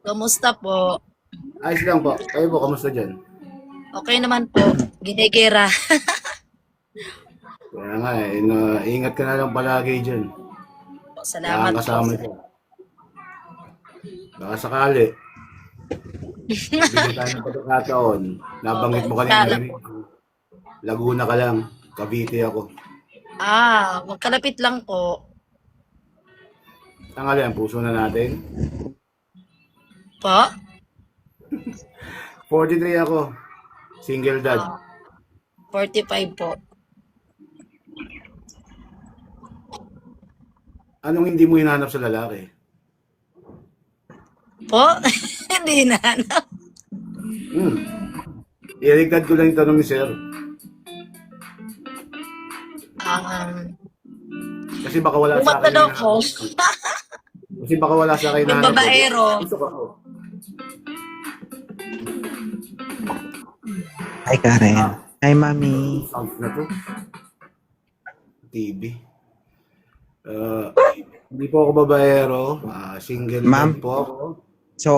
Kamusta po? Ayos lang po. Kayo po, kamusta dyan? Okay naman po. Ginigera. Kaya nga ingat ka na lang palagi dyan. Wala Salamat kang po. kasama dyan. Baka sakali, bigyan tayo ng pagkakataon. Nabanggit Opo, mo kanina sana rin. po. Laguna ka lang. Cavite ako. Magkalapit lang po. Tangali ang puso na natin. Po? 43 ako. Single dad. Ah, 45 po. Anong hindi mo hinahanap sa lalaki? Po? Hindi na. Hmm. Iligtad ko lang yung tanong ni Sir. Um, Kasi baka wala Kung sa akin matanong na ko, Kasi baka wala sa akin na yung babaero. Gusto ko ako. Hi, Karen. Hi, Mami. Sound na to. TV. Hindi po ako babaero. Single Ma'am? dad po ako. So,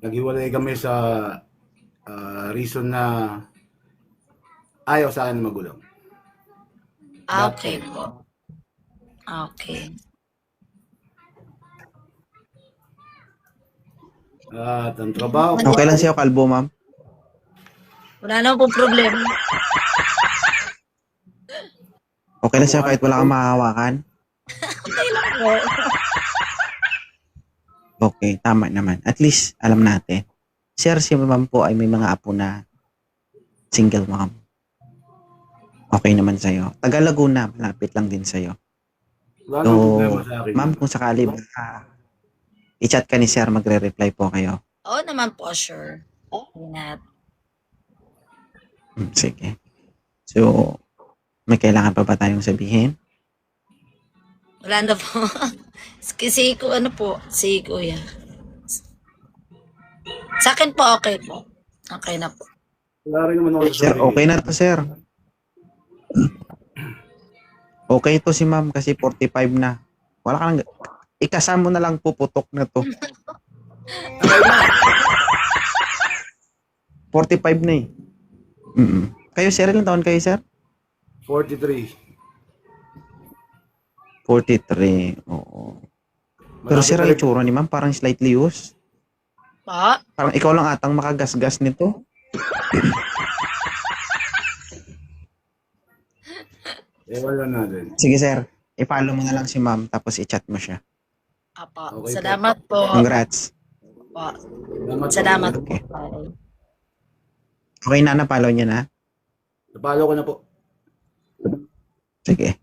Naghiwalay kami sa reason na ayaw sa akin ng magulang. Okay po. Okay. At ang trabaho ko, okay lang sa'yo, kalbo, ma'am? Wala naman pong problema. Okay lang sa'yo kahit wala kang mahahawakan? Okay lang po. Okay, tama naman. At least, alam natin. Sir, si ma'am po ay may mga apo na single mom. Okay naman sa'yo. Taga Laguna, malapit lang din sa'yo. wala So, nang problema sa akin. ma'am, kung sakali ba, i-chat ka ni sir, magre-reply po kayo. Oo naman po, sure. Ingat. Sige. So, may kailangan pa ba tayong sabihin? Wala na po. Si Kuya. Sa akin po, okay po. Okay na po. Wala rin naman ako Sir, sasabihin. okay na to, sir. Okay to si ma'am kasi 45 na. Wala ka lang, ikasama mo na lang puputok na to. 45 na eh. Kayo, sir, ilang taon kayo, sir? 43. 43, oo. Pero sir, ang itsura ni ma'am, parang slightly used. Po? Parang ikaw lang atang makagasgas nito. Wala natin. Sige, sir. I-follow mo na lang si ma'am, tapos i-chat mo siya. Apo. Okay po. Salamat po. Congrats. Po. Salamat po. Salamat po. Okay. Okay na, na-follow niya na? Napalo ko na po. Sige.